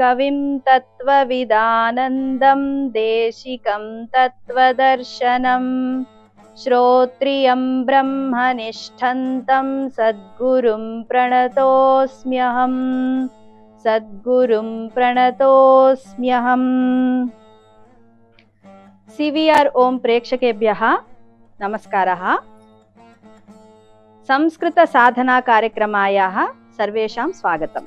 కవిం తత్వవిదానందం దేశికం తత్వదర్శనం శ్రోత్రియం బ్రహ్మనిష్ఠంతం సద్గురుం ప్రణతోస్మ్యహం సద్గురుం ప్రణతోస్మ్యహం. CVR ఓం ప్రేక్షకేభ్యః నమస్కారः. సంస్కృత సాధనా కార్యక్రమాయాः సర్వేషాం స్వాగతం.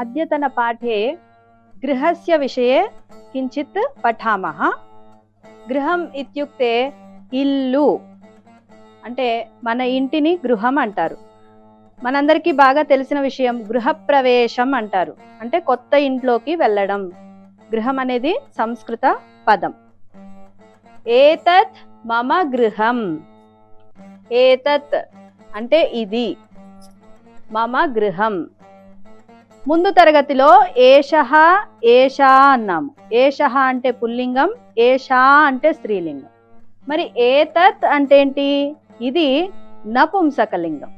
అద్యతన పాఠే గృహస్య విషయే కించిత్ పఠామః. గృహం ఇత్యుక్తే ఇల్లు అంటే మన ఇంటిని గృహం అంటారు. మనందరికీ బాగా తెలిసిన విషయం గృహప్రవేశం అంటారు, అంటే కొత్త ఇంట్లోకి వెళ్ళడం. గృహం అనేది సంస్కృత పదం. ఏతత్ మమ గృహం. ఏతత్ అంటే ఇది, మమ గృహం. ముందు తరగతిలో ఏషః ఏషా అన్నాము. ఏషః అంటే పుల్లింగం, ఏషా అంటే స్త్రీలింగం. మరి ఏతత్ అంటే ఏంటి? ఇది నపుంసకలింగం.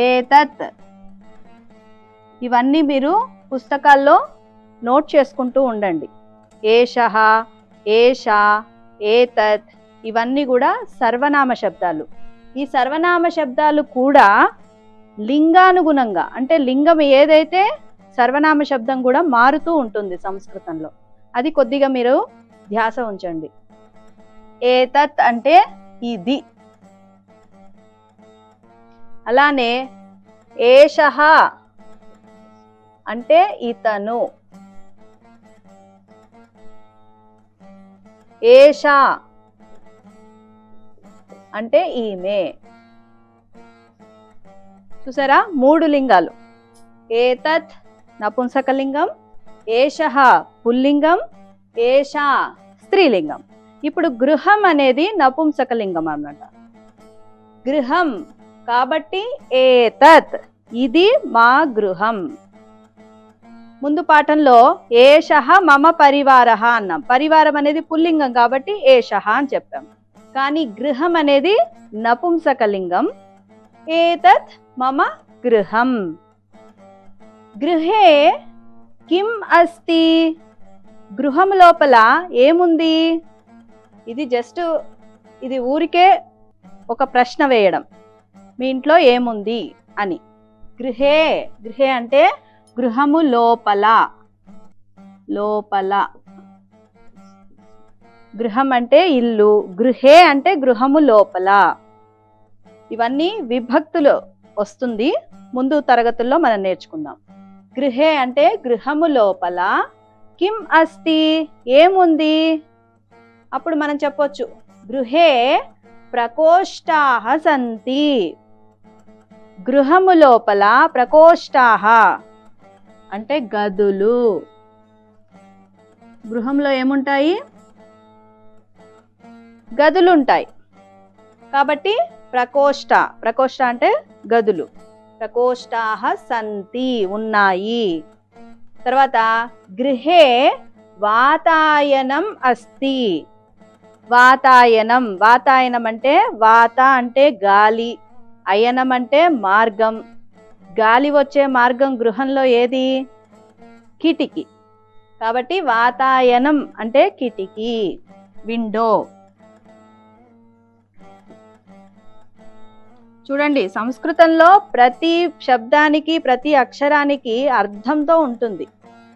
ఏతత్. ఇవన్నీ మీరు పుస్తకాల్లో నోట్ చేసుకుంటూ ఉండండి. ఏషః, ఏషా, ఏతత్ ఇవన్నీ కూడా సర్వనామ శబ్దాలు. ఈ సర్వనామ శబ్దాలు కూడా లింగానుగుణంగా, అంటే లింగం ఏదైతే సర్వనామ శబ్దం కూడా మారుతూ ఉంటుంది సంస్కృతంలో. అది కొద్దిగా మీరు ధ్యాస ఉంచండి. ఏతత్ అంటే ఇది. అలానే ఏషః అంటే ఇతను, ఏషా అంటే ఈమె. చూసారా, 3 లింగాలు. ఏతత్ నపుంసకలింగం, ఏషః పుల్లింగం, ఏషా స్త్రీలింగం. ఇప్పుడు గృహం అనేది నపుంసకలింగం అన్నమాట. గృహం కాబట్టి ఏతత్ ఇది మా గృహం. ముందు పాఠంలో ఏషః మమ పరివారః అన్నాం. పరివారం అనేది పుల్లింగం కాబట్టి ఏషః అని చెప్పాం. కానీ గృహం అనేది నపుంసకలింగం. ఏతత్ మమ గృహం. గృహే కిం అస్తి. గృహం లోపల ఏముంది? ఇది ఊరికే ఒక ప్రశ్న వేయడం, మీ ఇంట్లో ఏముంది అని. గృహే, గృహే అంటే గృహము లోపల. లోపల. గృహం అంటే ఇల్లు, గృహే అంటే గృహము లోపల. ఇవన్నీ విభక్తులు వస్తుంది, ముందు తరగతుల్లో మనం నేర్చుకుందాం. గృహే అంటే గృహము లోపల. కిం అస్తి ఏముంది? అప్పుడు మనం చెప్పొచ్చు గృహే ప్రకోష్ఠాః సంతి. గృహము లోపల ప్రకోష్ఠాః అంటే గదులు. గృహంలో ఏముంటాయి? గదులు ఉంటాయి. కాబట్టి ప్రకోష్ఠ, ప్రకోష్ఠ అంటే గదులు. ప్రకోష్ఠాః సంతి ఉన్నాయి. తర్వాత గృహే వాతాయనం అస్తి. వాతాయనం, వాతాయనం అంటే వాత అంటే గాలి, అయనం అంటే మార్గం. గాలి వచ్చే మార్గం గృహంలో ఏది? కిటికీ. కాబట్టి వాతాయనం అంటే కిటికీ, విండో. చూడండి, సంస్కృతంలో ప్రతి శబ్దానికి ప్రతి అక్షరానికి అర్థంతో ఉంటుంది.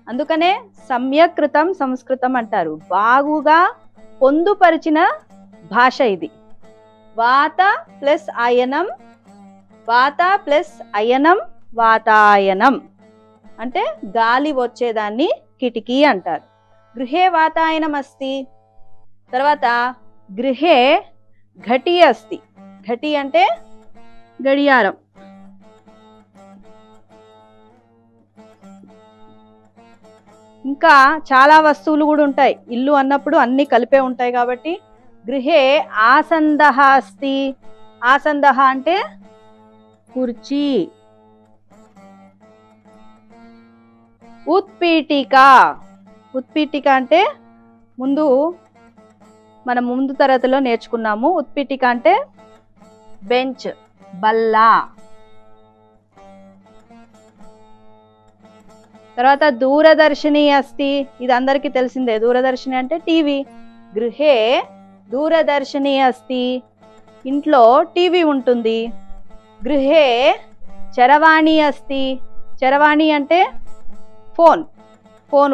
అందుకనే సమ్యకృతం సంస్కృతం అంటారు. బాగుగా పొందుపరిచిన భాష ఇది. వాత ప్లస్ అయనం, వాత ప్లస్ అయనం వాతాయనం అంటే గాలి వచ్చేదాన్ని కిటికీ అంటారు. గృహే వాతాయనం అస్తి. తర్వాత గృహే ఘటి అస్తి. ఘటి అంటే గడియారం. ఇంకా చాలా వస్తువులు కూడా ఉంటాయి. ఇల్లు అన్నప్పుడు అన్ని కలిపే ఉంటాయి కాబట్టి గృహే ఆసందః అస్తి. ఆసందః అంటే కుర్చీ. ఉత్పీఠిక. ఉత్పీఠిక అంటే మనం ముందు తరగతిలో నేర్చుకున్నాము. ఉత్పీఠిక అంటే బెంచ్, బల్ల. తర్వాత దూరదర్శిని అస్తి. ఇది అందరికీ తెలిసిందే. దూరదర్శిని అంటే టీవీ. గృహే దూరదర్శిని అస్తి. ఇంట్లో టీవీ ఉంటుంది. గృహే చరవాణి అస్తి. చరవాణి అంటే ఫోన్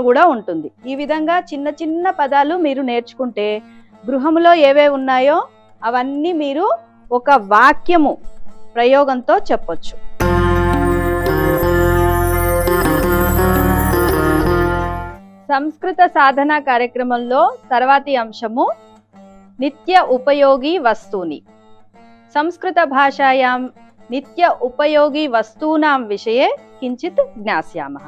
కూడా ఉంటుంది. ఈ విధంగా చిన్న చిన్న పదాలు మీరు నేర్చుకుంటే గృహంలో ఏవే ఉన్నాయో అవన్నీ మీరు ఒక వాక్యము ప్రయోగంతో చెప్పొచ్చు. సంస్కృత సాధన కార్యక్రమంలో తర్వాతి అంశము నిత్య ఉపయోగి వస్తూని. సంస్కృత భాషాయాం నిత్య ఉపయోగి వస్తూనాం విషయే కించిత్ జ్ఞాస్యామః.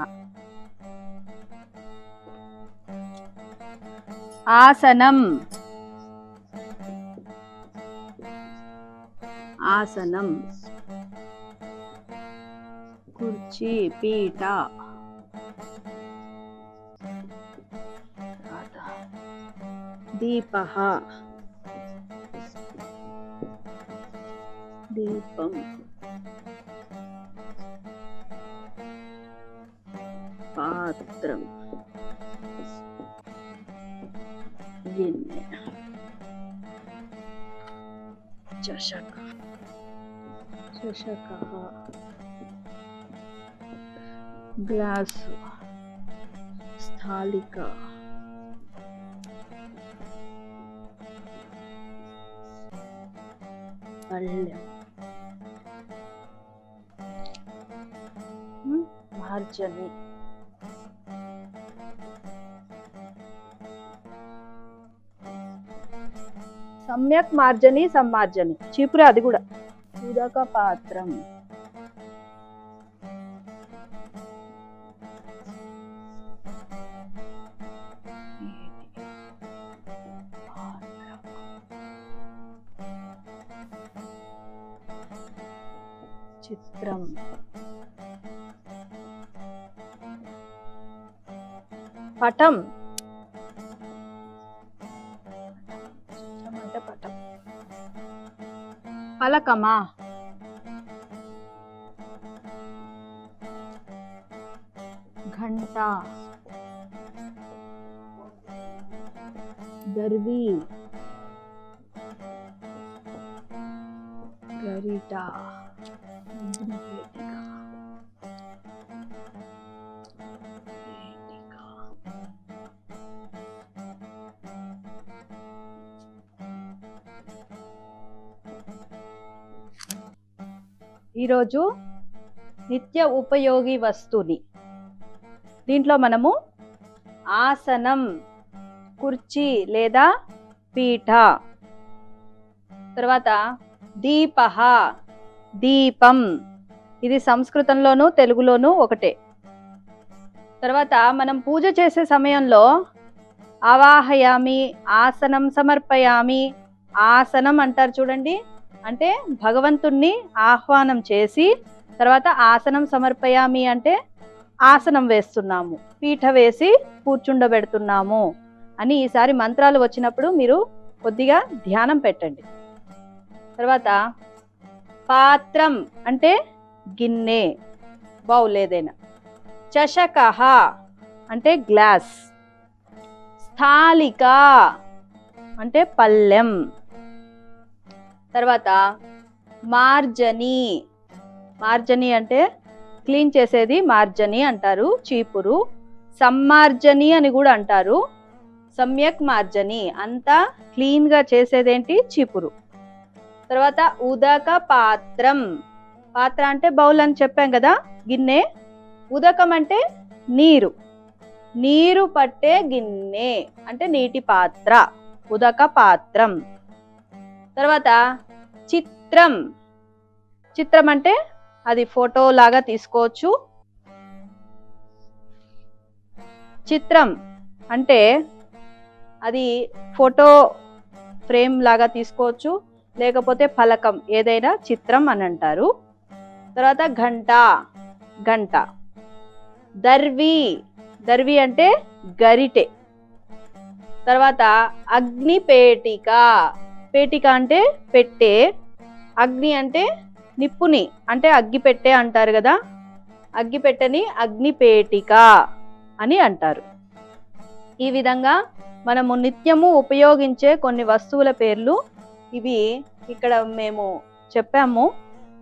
ఆసనం. ఆసనం కుర్చీ, పీట. దీపః దీపం. పాత్రం గిన్నె. చషక చషకః గ్లాసు. స్థాళిక. పళ్ళెం. మార్జని. సమ్యక్ మార్జని, సమ్మార్జని. చీపురే అది కూడా. ఉదక పాత్రం. చిత్రం. పటం. చిత్రం అంటే పటం. పలకమా. ఘంట. దర్వి. గరిట. ఈరోజు నిత్య ఉపయోగి వస్తువుని దీంట్లో మనము ఆసనం, కుర్చీ లేదా పీఠ, తర్వాత దీపః దీపం. ఇది సంస్కృతంలోను తెలుగులోను ఒకటే. తర్వాత మనం పూజ చేసే సమయంలో ఆవాహయామి, ఆసనం సమర్పయామి. ఆసనం అంటారు చూడండి, అంటే భగవంతుణ్ణి ఆహ్వానం చేసి తర్వాత ఆసనం సమర్పయామి అంటే ఆసనం వేస్తున్నాము, పీఠ వేసి కూర్చుండబెడుతున్నాము అని. ఈసారి మంత్రాలు వచ్చినప్పుడు మీరు కొద్దిగా ధ్యానం పెట్టండి. తర్వాత పాత్రం అంటే గిన్నె, బౌల్ ఏదైనా. చషకః అంటే గ్లాస్. స్థాళిక అంటే పళ్ళెం. తర్వాత మార్జని. మార్జని అంటే క్లీన్ చేసేది మార్జని అంటారు, చీపురు. సమ్మార్జని అని కూడా అంటారు. సమ్యక్ మార్జని అంతా క్లీన్గా చేసేదేంటి, చీపురు. తర్వాత ఉదక పాత్రం. పాత్ర అంటే బౌల్ అని చెప్పాం కదా, గిన్నె. ఉదకం అంటే నీరు, నీరు పట్టే గిన్నె అంటే నీటి పాత్ర, ఉదక పాత్రం. తర్వాత చిత్రం. చిత్రం అంటే అది ఫోటో లాగా తీసుకోవచ్చు. చిత్రం అంటే అది ఫోటో ఫ్రేమ్ లాగా తీసుకోవచ్చు, లేకపోతే ఫలకం, ఏదైనా చిత్రం అని అంటారు. తర్వాత గంట, గంట. దర్వి, దర్వి అంటే గరిటె. తర్వాత అగ్ని పేటిక. పేటిక అంటే పెట్టే, అగ్ని అంటే నిప్పుని, అంటే అగ్గి పెట్టే అంటారు కదా, అగ్గి పెట్టని అగ్ని పేటిక అని అంటారు. ఈ విధంగా మనము నిత్యము ఉపయోగించే కొన్ని వస్తువుల పేర్లు ఇవి ఇక్కడ మేము చెప్పాము.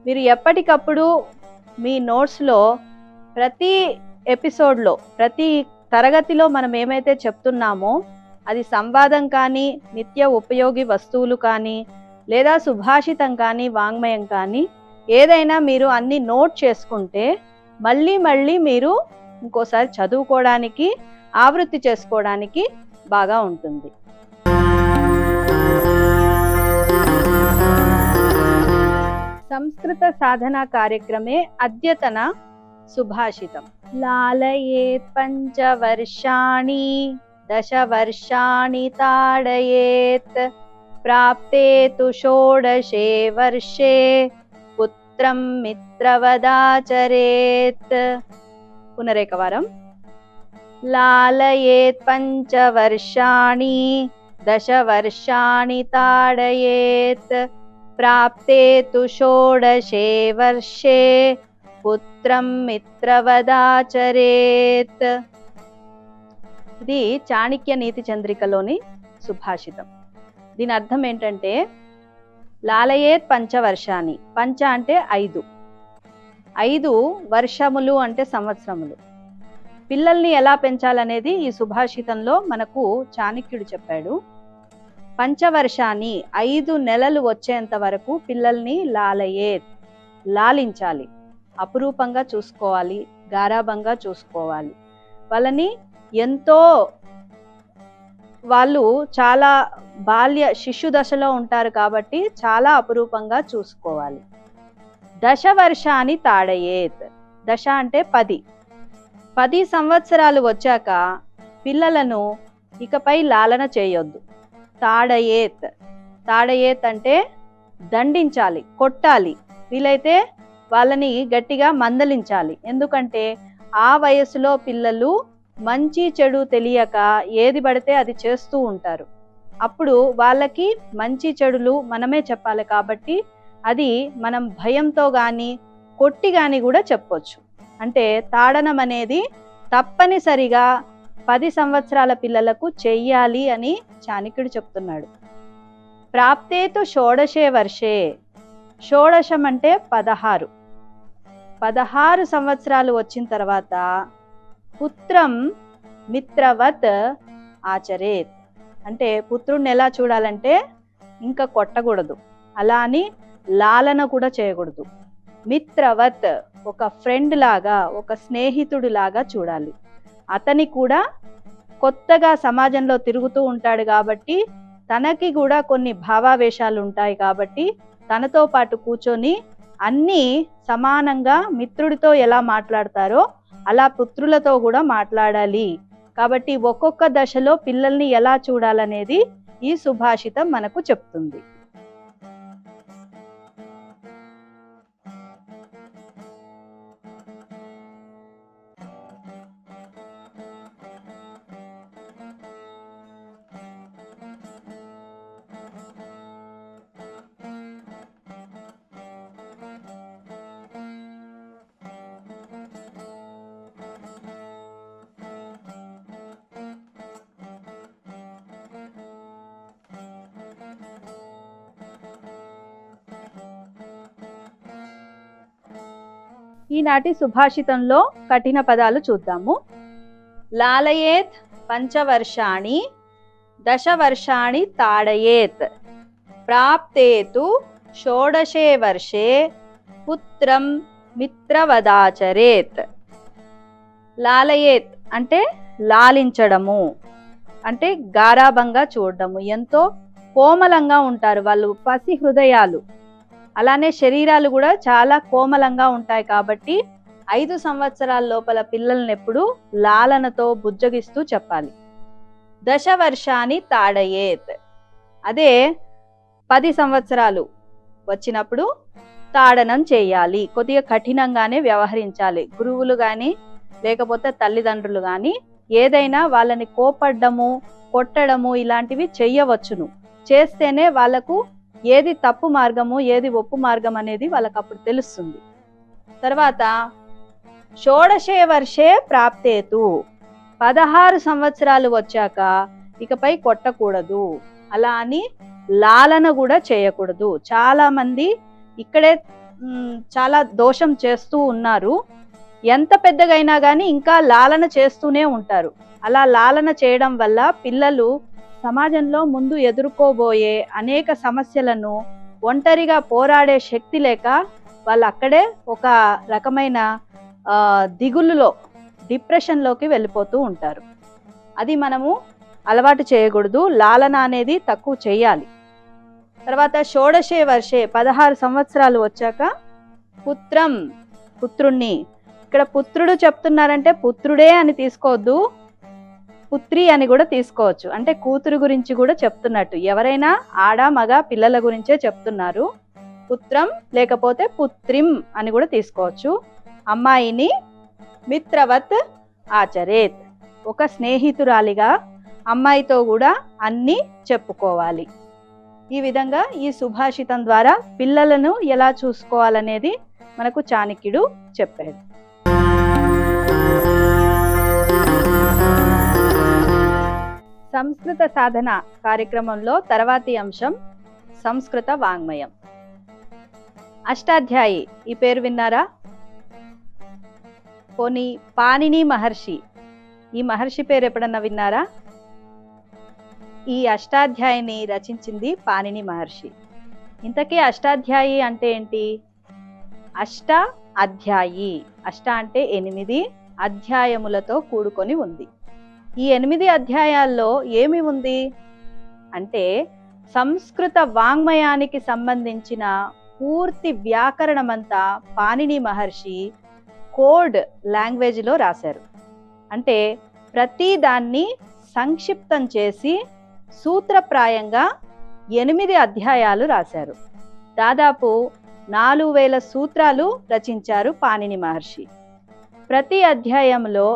మీరు ఎప్పటికప్పుడు మీ నోట్స్లో ప్రతి ఎపిసోడ్లో, ప్రతి తరగతిలో మనం ఏమైతే చెప్తున్నామో అది సంవాదం కానీ, నిత్య ఉపయోగి వస్తువులు కానీ, లేదా సుభాషితం కానీ, వాంగ్మయం కానీ, ఏదైనా మీరు అన్ని నోట్ చేసుకుంటే మళ్ళీ మళ్ళీ మీరు ఇంకోసారి చదువుకోవడానికి, ఆవృత్తి చేసుకోవడానికి బాగా ఉంటుంది. సంస్కృత సాధన కార్యక్రమే అద్యతన సుభాషితం. లాలయేత్ పంచవర్షాణి దశవర్షాణి తాడయేత్ ప్రాప్తే తు షోడశే వర్షే పుత్రం మిత్రవదాచరేత్. పునరేకవారం. లాలయేత్ పంచవర్షాణి దశవర్షాణి తాడయేత్ ప్రాప్తే తు షోడశే వర్షే పుత్రం మిత్రవదాచరేత్. ఇది చాణక్య నీతి చంద్రికలోని సుభాషితం. దీని అర్థం ఏంటంటే, లాలయేత్ పంచవర్షాన్ని, పంచ అంటే 5, 5 వర్షములు అంటే సంవత్సరములు. పిల్లల్ని ఎలా పెంచాలనేది ఈ సుభాషితంలో మనకు చాణక్యుడు చెప్పాడు. పంచవర్షాన్ని 5 నెలలు వచ్చేంత వరకు పిల్లల్ని లాలయేత్, లాలించాలి, అపురూపంగా చూసుకోవాలి, గారాబంగా చూసుకోవాలి. వాళ్ళని ఎంతో, వాళ్ళు చాలా బాల్య శిశు దశలో ఉంటారు కాబట్టి చాలా అపురూపంగా చూసుకోవాలి. దశవర్షాన్ని తాడయేత్, దశ అంటే 10, 10 సంవత్సరాలు వచ్చాక పిల్లలను ఇకపై లాలన చేయొద్దు. తాడయేత్, తాడయేత్ అంటే దండించాలి, కొట్టాలి, వీలైతే వాళ్ళని గట్టిగా మందలించాలి. ఎందుకంటే ఆ వయసులో పిల్లలు మంచి చెడు తెలియక ఏది పడితే అది చేస్తూ ఉంటారు. అప్పుడు వాళ్ళకి మంచి చెడులు మనమే చెప్పాలి కాబట్టి అది మనం భయంతో కానీ కొట్టి కానీ కూడా చెప్పొచ్చు. అంటే తాడనం అనేది తప్పనిసరిగా 10 సంవత్సరాల పిల్లలకు చెయ్యాలి అని చాణక్యుడు చెప్తున్నాడు. ప్రాప్తేతు షోడశే వర్షే, షోడశం అంటే 16, 16 సంవత్సరాలు వచ్చిన తర్వాత పుత్రం మిత్రవత్ ఆచరేత్, అంటే పుత్రుడిని ఎలా చూడాలంటే ఇంకా కొట్టకూడదు, అలా అని లాలన కూడా చేయకూడదు. మిత్రవత్, ఒక ఫ్రెండ్ లాగా, ఒక స్నేహితుడు లాగా చూడాలి. అతని కూడా కొత్తగా సమాజంలో తిరుగుతూ ఉంటాడు కాబట్టి తనకి కూడా కొన్ని భావావేశాలు ఉంటాయి కాబట్టి తనతో పాటు కూర్చొని అన్నీ సమానంగా మిత్రుడితో ఎలా మాట్లాడతారో అలా పుత్రులతో కూడా మాట్లాడాలి. కాబట్టి ఒక్కొక్క దశలో పిల్లల్ని ఎలా చూడాలనేది ఈ సుభాషితం మనకు చెప్తుంది. ఈనాటి సుభాషితంలో కఠిన పదాలు చూద్దాము. లాలయేత్ పంచవర్షాణి దశవర్షాణి తాడయేత్ ప్రాప్తేతు షోడశే వర్షే పుత్రం మిత్రవదాచరేత్. లాలయేత్ అంటే లాలించడము, అంటే గారాబంగా చూడడము. ఎంతో కోమలంగా ఉంటారు వాళ్ళు, పసి హృదయాలు. అలానే శరీరాలు కూడా చాలా కోమలంగా ఉంటాయి కాబట్టి 5 సంవత్సరాల లోపల పిల్లల్ని ఎప్పుడు లాలనతో బుజ్జగిస్తూ చెప్పాలి. దశవర్షాన్ని తాడయేత్. అదే 10 సంవత్సరాలు వచ్చినప్పుడు తాడనం చేయాలి. కొద్దిగా కఠినంగానే వ్యవహరించాలి. గురువులు కానీ లేకపోతే తల్లిదండ్రులు కానీ ఏదైనా వాళ్ళని కోపడ్డము, కొట్టడము ఇలాంటివి చెయ్యవచ్చును. చేస్తేనే వాళ్ళకు ఏది తప్పు మార్గము, ఏది ఒప్పు మార్గం అనేది వాళ్ళకు అప్పుడు తెలుస్తుంది. తర్వాత షోడశే వర్షే ప్రాప్తేతు. 16 సంవత్సరాలు వచ్చాక ఇకపై కొట్టకూడదు, అలా అని లాలన కూడా చేయకూడదు. చాలా మంది ఇక్కడే చాలా దోషం చేస్తూ ఉన్నారు. ఎంత పెద్దగైనా కానీ ఇంకా లాలన చేస్తూనే ఉంటారు. అలా లాలన చేయడం వల్ల పిల్లలు సమాజంలో ముందు ఎదుర్కోబోయే అనేక సమస్యలను ఒంటరిగా పోరాడే శక్తి లేక వాళ్ళు అక్కడే ఒక రకమైన దిగులులో, డిప్రెషన్లోకి వెళ్ళిపోతూ ఉంటారు. అది మనము అలవాటు చేయకూడదు. లాలన అనేది తక్కువ చేయాలి. తర్వాత షోడశే వర్షే 16 సంవత్సరాలు వచ్చాక పుత్రం, పుత్రుణ్ణి. ఇక్కడ పుత్రుడు చెప్తున్నారంటే పుత్రుడే అని తీసుకోవద్దు, పుత్రి అని కూడా తీసుకోవచ్చు. అంటే కూతురు గురించి కూడా చెప్తున్నట్టు. ఎవరైనా ఆడ మగ పిల్లల గురించే చెప్తున్నారు. పుత్రం లేకపోతే పుత్రిం అని కూడా తీసుకోవచ్చు. అమ్మాయిని మిత్రవత్ ఆచరేత్. ఒక స్నేహితురాలిగా అమ్మాయితో కూడా అన్నీ చెప్పుకోవాలి. ఈ విధంగా ఈ సుభాషితం ద్వారా పిల్లలను ఎలా చూసుకోవాలనేది మనకు చాణక్యుడు చెప్పాడు. సంస్కృత సాధన కార్యక్రమంలో తర్వాతి అంశం సంస్కృత వాంగ్మయం. అష్టాధ్యాయి ఈ పేరు విన్నారా? పోనీ పాణిని మహర్షి, ఈ మహర్షి పేరు ఎప్పుడన్నా విన్నారా? ఈ అష్టాధ్యాయిని రచించింది పాణిని మహర్షి. ఇంతకీ అష్టాధ్యాయి అంటే ఏంటి? అష్ట అధ్యాయి. అష్ట అంటే 8 అధ్యాయములతో కూడుకొని ఉంది. ఈ 8 అధ్యాయాల్లో ఏమి ఉంది అంటే సంస్కృత వాంగ్మయానికి సంబంధించిన పూర్తి వ్యాకరణమంతా పాణిని మహర్షి కోడ్ లాంగ్వేజ్లో రాశారు. అంటే ప్రతి దాన్ని సంక్షిప్తం చేసి సూత్రప్రాయంగా 8 అధ్యాయాలు రాశారు. దాదాపు 4000 సూత్రాలు రచించారు పాణిని మహర్షి. ప్రతి అధ్యాయంలో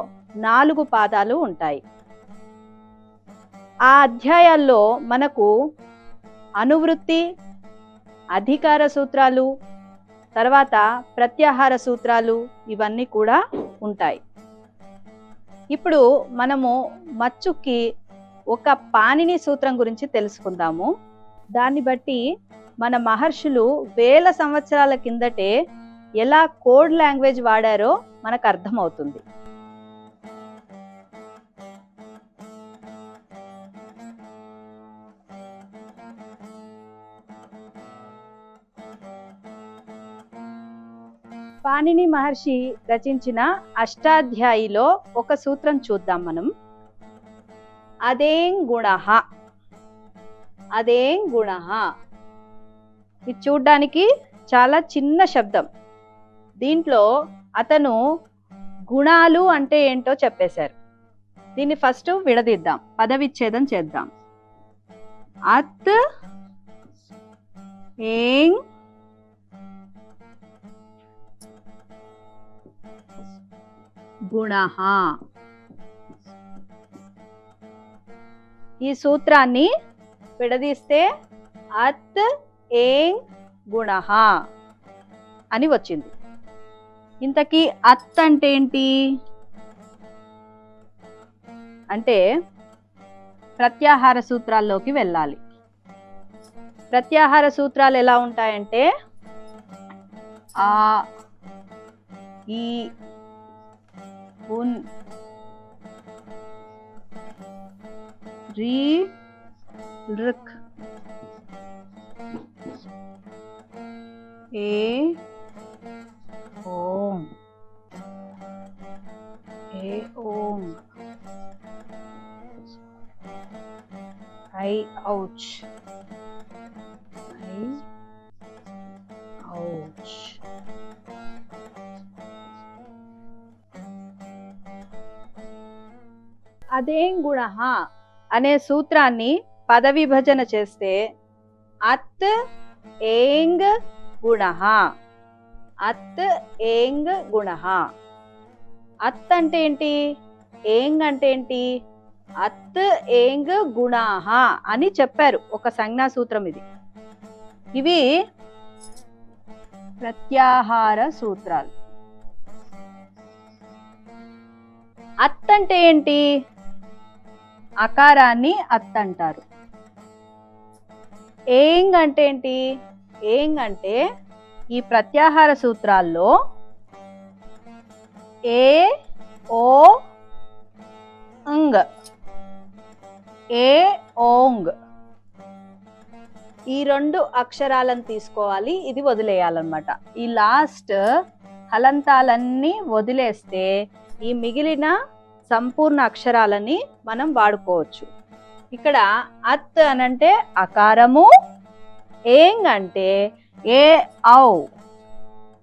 4 పాదాలు ఉంటాయి. ఆ అధ్యాయాల్లో మనకు అనువృత్తి, అధికార సూత్రాలు, తర్వాత ప్రత్యాహార సూత్రాలు ఇవన్నీ కూడా ఉంటాయి. ఇప్పుడు మనము మచ్చుకి ఒక పాణిని సూత్రం గురించి తెలుసుకుందాము. దాన్ని బట్టి మన మహర్షులు 1000 సంవత్సరాల కిందటే ఎలా కోడ్ లాంగ్వేజ్ వాడారో మనకు అర్థమవుతుంది. పాణిని మహర్షి రచించిన అష్టాధ్యాయిలో ఒక సూత్రం చూద్దాం మనం. అదేం గుణః. అదేం గుణః. ఇది చూడ్డానికి చాలా చిన్న శబ్దం. దీంట్లో అతను గుణాలు అంటే ఏంటో చెప్పేశారు. దీన్ని ఫస్ట్ విడదీద్దాం, పదవిచ్ఛేదం చేద్దాం. అత్ ఏం గుణః. ఈ సూత్రాన్ని విడదీస్తే అత్ ఏం గుణః అని వచ్చింది. ఇంతకీ అత్ అంటే ఏంటి అంటే ప్రత్యాహార సూత్రాల్లోకి వెళ్ళాలి. ప్రత్యాహార సూత్రాలు ఎలా ఉంటాయంటే ఆ, ఈ, ఉన్, రీ, రుక్, ए ओंग, ए ओंग, आई औच, आई औच. అదేం గుణ అనే సూత్రాన్ని పద విభజన చేస్తే అత్ ఏంగ్ గుణ, అత్ ఏంగ్ గుణ. అత్ అంటే ఏంటి, ఏంగ్ అంటే ఏంటి? అత్ ఏంగ్ గుణాహ అని చెప్పారు ఒక సంజ్ఞా సూత్రం ఇది. ఇవి ప్రత్యాహార సూత్రాలు. అత్ అంటే ఏంటి? అకారాన్ని అత్ అంటారు. ఏంగ్ అంటే ఏంటి? ఏంగ్ అంటే ఈ ప్రత్యాహార సూత్రాల్లో ఏ ఓ అంగ్, ఏ ఓంగ్ ఈ రెండు అక్షరాలను తీసుకోవాలి, ఇది వదిలేయాలన్నమాట. ఈ లాస్ట్ హలంతాలన్నీ వదిలేస్తే ఈ మిగిలిన సంపూర్ణ అక్షరాలని మనం వాడుకోవచ్చు. ఇక్కడ అత్ అనంటే అకారము, ఏంగ్ అంటే ఏ ఔ,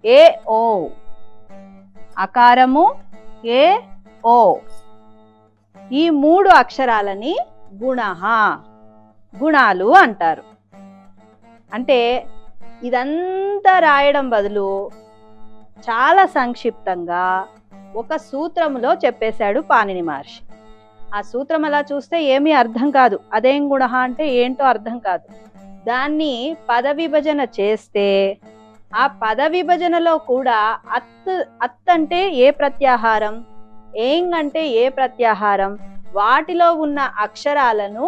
ఏ ఓ, అకారము ఏ ఓ, ఈ మూడు అక్షరాలని గుణః, గుణాలు అంటారు. అంటే ఇదంతా రాయడం బదులు చాలా సంక్షిప్తంగా ఒక సూత్రములో చెప్పేశాడు పాణిని మహర్షి. ఆ సూత్రం అలా చూస్తే ఏమీ అర్థం కాదు, అదేం గుణ అంటే ఏంటో అర్థం కాదు. దాన్ని పద విభజన చేస్తే ఆ పద విభజనలో కూడా అత్ అంటే ఏ ప్రత్యాహారం, ఏంగ్ అంటే ఏ ప్రత్యాహారం, వాటిలో ఉన్న అక్షరాలను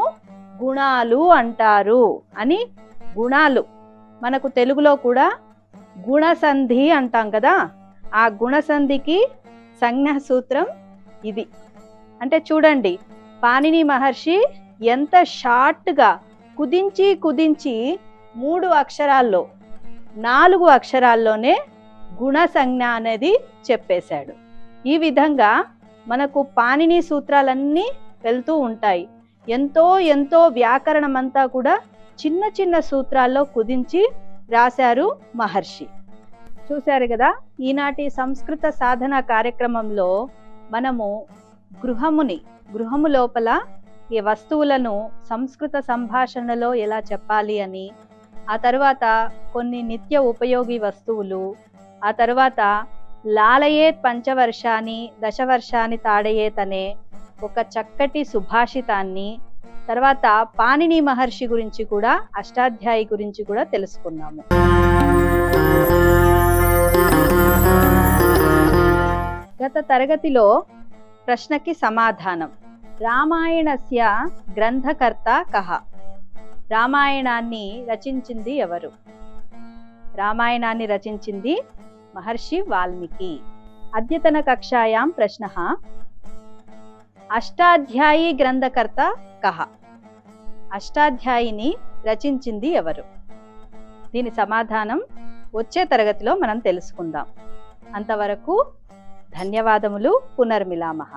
గుణాలు అంటారు అని. గుణాలు మనకు తెలుగులో కూడా గుణసంధి అంటాం కదా, ఆ గుణసంధికి సంజ్ఞా సూత్రం ఇది. అంటే చూడండి, పాణిని మహర్షి ఎంత షార్ట్గా కుదించి కుదించి 3 అక్షరాల్లో 4 అక్షరాల్లోనే గుణ సంజ్ఞ అనేది చెప్పేశాడు. ఈ విధంగా మనకు పాణిని సూత్రాలన్నీ వెళ్తూ ఉంటాయి. ఎంతో ఎంతో వ్యాకరణం అంతా కూడా చిన్న చిన్న సూత్రాల్లో కుదించి రాశారు మహర్షి. చూశారు కదా, ఈనాటి సంస్కృత సాధన కార్యక్రమంలో మనము గృహము లోపల ఈ వస్తువులను సంస్కృత సంభాషణలో ఎలా చెప్పాలి అని, ఆ తర్వాత కొన్ని నిత్య ఉపయోగి వస్తువులు, ఆ తర్వాత లాలయేత్ పంచవర్షాన్ని దశవర్షాన్ని తాడయేత్ అనే ఒక చక్కటి సుభాషితాన్ని, తర్వాత పాణిని మహర్షి గురించి కూడా, అష్టాధ్యాయి గురించి కూడా తెలుసుకున్నాము. గత తరగతిలో ప్రశ్నకి సమాధానం. రామాయణస్య గ్రంథకర్త కః? రామాయణాన్ని రచించింది ఎవరు? రామాయణాన్ని రచించింది మహర్షి వాల్మీకి. అద్యతన కక్షాయాం ప్రశ్నః. అష్టాధ్యాయి గ్రంథకర్త కః? అష్టాధ్యాయిని రచించింది ఎవరు? దీని సమాధానం వచ్చే తరగతిలో మనం తెలుసుకుందాం. అంతవరకు ధన్యవాదములు. పునర్మిలామః.